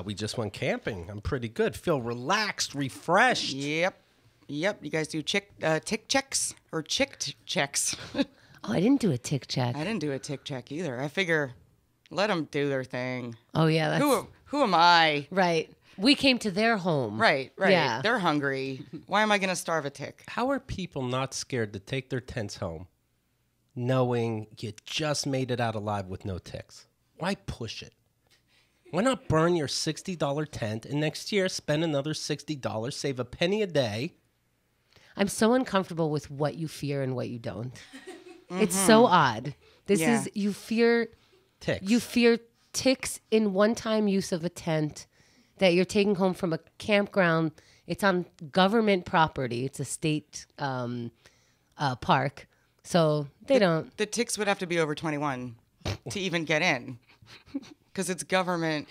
We just went camping. I'm pretty good. Feel relaxed, refreshed. Yep. You guys do tick checks or chick checks? Oh, I didn't do a tick check. I didn't do a tick check either. I figure let them do their thing. Oh, yeah. That's... Who am I? Right. We came to their home. Right. Yeah. They're hungry. Why am I going to starve a tick? How are people not scared to take their tents home knowing you just made it out alive with no ticks? Why push it? Why not burn your $60 tent and next year spend another $60, save a penny a day? I'm so uncomfortable with what you fear and what you don't. It's so odd. You fear Ticks. You fear ticks in one-time use of a tent that you're taking home from a campground. It's on government property. It's a state park. So they don't. The ticks would have to be over 21 to even get in because it's government.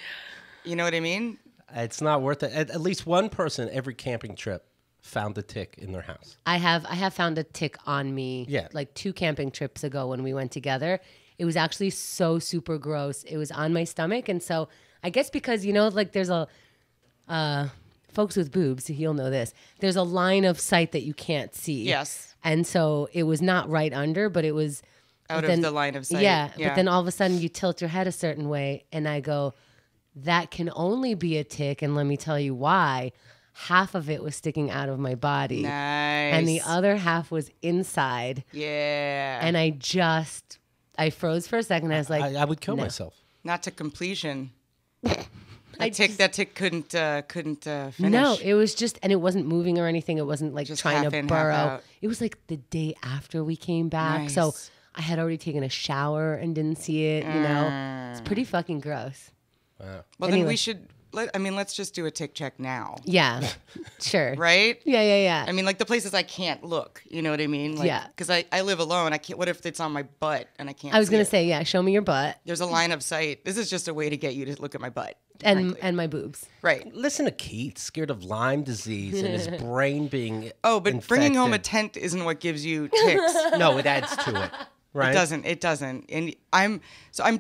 You know what I mean? It's not worth it. At least one person every camping trip found a tick in their house. I have found a tick on me. Yeah. Like 2 camping trips ago when we went together. It was actually so super gross. It was on my stomach. And so I guess because, like there's a, folks with boobs, you'll know this. There's a line of sight that you can't see. Yes. And so it was not right under, but it was out of the line of sight. Yeah. But then all of a sudden you tilt your head a certain way. And I go, that can only be a tick. And let me tell you why. Half of it was sticking out of my body. Nice. And the other half was inside. Yeah. And I froze for a second. I was like, I would kill no. myself. Not to completion. That tick couldn't finish. No, it was just, and it wasn't moving or anything. It wasn't like Just trying half to in, half burrow. out. It was like the day after we came back. Nice. So I had already taken a shower and didn't see it, It's pretty fucking gross. Wow. Well, Anyway. then we should. Let's just do a tick check now. Yeah, sure. Right? Yeah. I mean, like the places I can't look. You know what I mean? Like, Yeah. Because I live alone. I can't. What if it's on my butt and I can't? I was see going to it? say, yeah, show me your butt There's a line of sight. This is just a way to get you to look at my butt. and frankly. my boobs. Right. Listen to Keith, scared of Lyme disease and his brain being Oh, but bringing home a infected. tent isn't what gives you ticks. No, it adds to it. Right? It doesn't. And I'm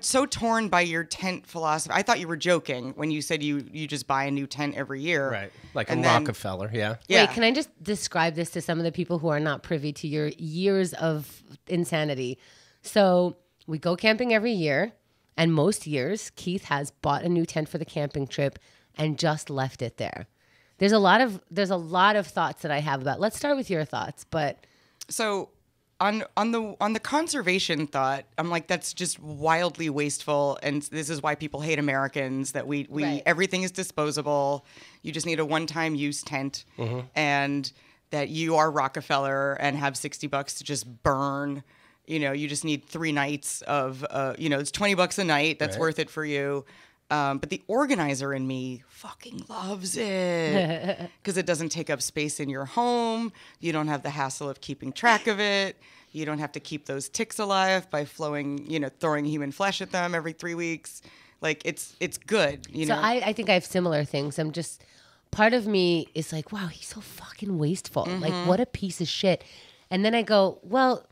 so torn by your tent philosophy. I thought you were joking when you said you just buy a new tent every year. Right. Like a And then- Rockefeller, yeah. Yeah. Wait, can I just describe this to some of the people who are not privy to your years of insanity? So we go camping every year, and most years Keith has bought a new tent for the camping trip and just left it there. There's a lot of thoughts that I have about. Let's start with your thoughts, but So on the conservation thought, I'm like, that's just wildly wasteful, and this is why people hate Americans. That we Right. everything is disposable. You just need a one-time use tent, and that you are Rockefeller and have $60 to just burn. You just need 3 nights of it's $20 a night. That's Right. worth it for you. But the organizer in me fucking loves it because it doesn't take up space in your home. You don't have the hassle of keeping track of it. You don't have to keep those ticks alive by throwing human flesh at them every 3 weeks. Like it's good. so I think I have similar things. I'm just, part of me is like, wow, he's so fucking wasteful. Like, what a piece of shit. And then I go, well,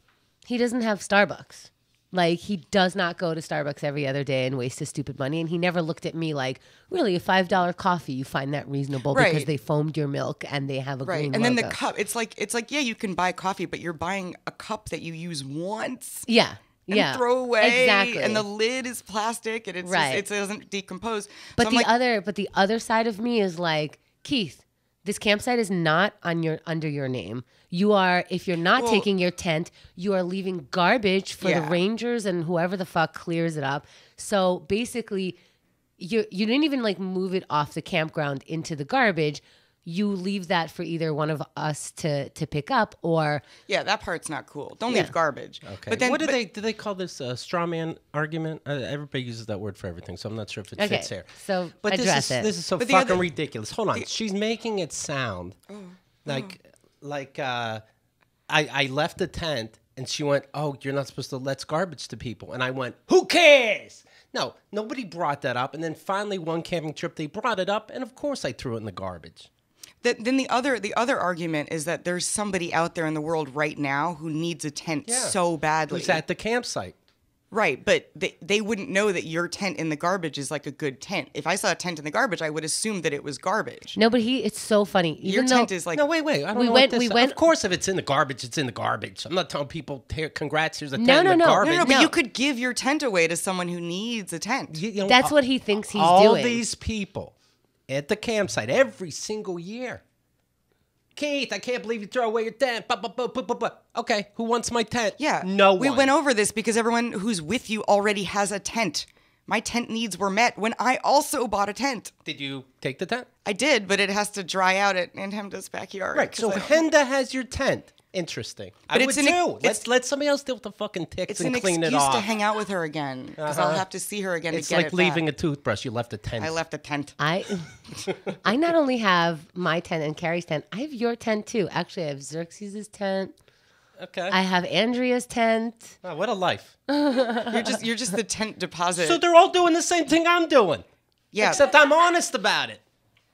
he doesn't have Starbucks. Like, he does not go to Starbucks every other day and waste his stupid money. And he never looked at me like, really, a $5 coffee, you find that reasonable because Right. they foamed your milk and they have a Right. green And then the logo. cup, it's like, yeah, you can buy coffee, but you're buying a cup that you use once. Yeah. And Yeah. throw away, Exactly. and the lid is plastic, and Right. it doesn't decompose. But So I'm the other side of me is like, Keith, this campsite is not under your name. You are, if you're not Well- taking your tent, you are leaving garbage for the Yeah. rangers and whoever the fuck clears it up. So basically, you didn't even like move it off the campground into the garbage. You leave that for either one of us to pick up, or yeah, that part's not cool. Don't Yeah. leave garbage. Okay. But then, what do they call this straw man argument? Everybody uses that word for everything, so I'm not sure if it Okay, fits here. so but address it. this is so But the fucking other- ridiculous. Hold on, she's making it sound like I left the tent and she went, "Oh, you're not supposed to let garbage to people," and I went, "Who cares?" No, nobody brought that up, and then finally one camping trip they brought it up, and of course I threw it in the garbage. Then the other argument is that there's somebody out there in the world right now who needs a tent so badly. Who's at the campsite? Right, but they wouldn't know that your tent in the garbage is like a good tent. If I saw a tent in the garbage, I would assume that it was garbage. No, but it's so funny. Your tent is like... No, wait. I don't We know went- what this we went- Of course, if it's in the garbage, it's in the garbage. I'm not telling people, congrats, here's a tent No, in the no. garbage. No, but you could give your tent away to someone who needs a tent. You know, That's what he thinks he's all doing. these people at the campsite every single year. Keith, I can't believe you throw away your tent. Okay, who wants my tent? Yeah. No one. We went over this because everyone who's with you already has a tent. My tent needs were met when I also bought a tent. Did you take the tent? I did, but it has to dry out at Hemda's backyard. Right, so Hemda has your tent. Interesting. But I it's would too. it's- Let somebody else deal with the fucking ticks It's and an clean it excuse off. to hang out with her again because I'll have to see her again It's to get like it leaving back. a toothbrush. You left a tent. I left a tent. I not only have my tent and Carrie's tent, I have your tent too. Actually, I have Xerxes' tent. Okay. I have Andrea's tent. Oh, what a life. You're just the tent deposit. So they're all doing the same thing I'm doing. Yeah. Except I'm honest about it.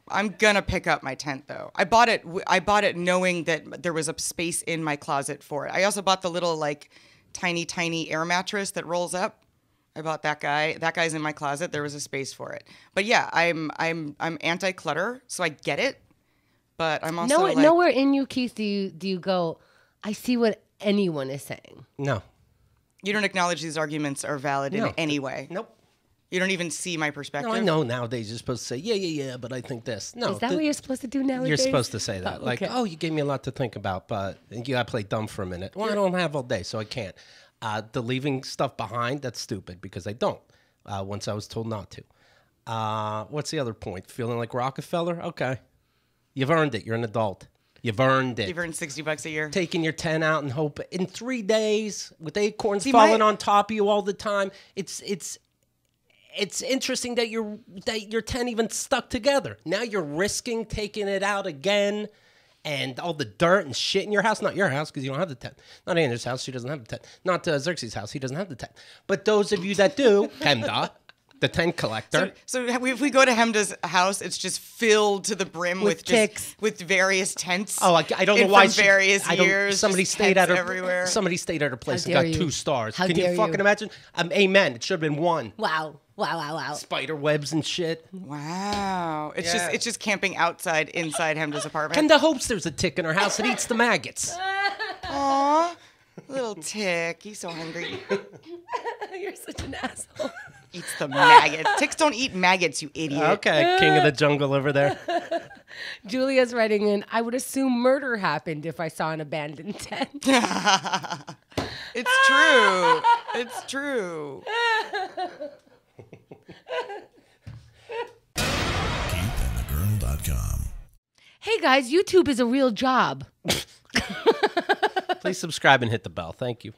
I'm gonna pick up my tent though. I bought it knowing that there was a space in my closet for it. I also bought the little like tiny air mattress that rolls up. I bought that guy. That guy's in my closet. There was a space for it. But yeah, I'm anti-clutter, so I get it. But I'm also Nowhere in you, Keith, do you go, I see what anyone is saying. No. You don't acknowledge these arguments are valid in any way. Nope. You don't even see my perspective. No, I know nowadays you're supposed to say, yeah, but I think this. No. Is that what you're supposed to do nowadays? You're supposed to say that. Oh, Like, okay. oh, you gave me a lot to think about, but you got to play dumb for a minute. Well, I don't have all day, so I can't. The leaving stuff behind, that's stupid because I don't, once I was told not to. What's the other point? Feeling like Rockefeller? Okay. You've earned it. You're an adult. You've earned it. You've earned $60 a year. Taking your tent out and hope in 3 days with acorns falling on top of you all the time. It's interesting that your tent even stuck together. Now you're risking taking it out again, and all the dirt and shit in your house. Not your house because you don't have the tent. Not Andrew's house. She doesn't have the tent. Not Xerxes' house. He doesn't have the tent. But those of you that do, Hemda, the tent collector. So if we go to Hemda's house, it's just filled to the brim with ticks. with various tents. Oh, I don't know why. From various years. Somebody just stayed at tents her. everywhere. Somebody stayed at her place How and got dare you. 2 stars. How Can you dare fucking you. imagine? Amen. It should have been 1. Wow. Spider webs and shit. Wow. It's Yeah. just camping inside Hemda's apartment. Kenda hopes there's a tick in her house that eats the maggots. Aw, little tick. He's so hungry. You're such an asshole. Eats the maggots. Ticks don't eat maggots, you idiot. Okay, king of the jungle over there. Julia's writing in, I would assume murder happened if I saw an abandoned tent. It's true. It's true. KeithAndTheGirl.com. Hey guys, YouTube is a real job. Please subscribe and hit the bell. Thank you.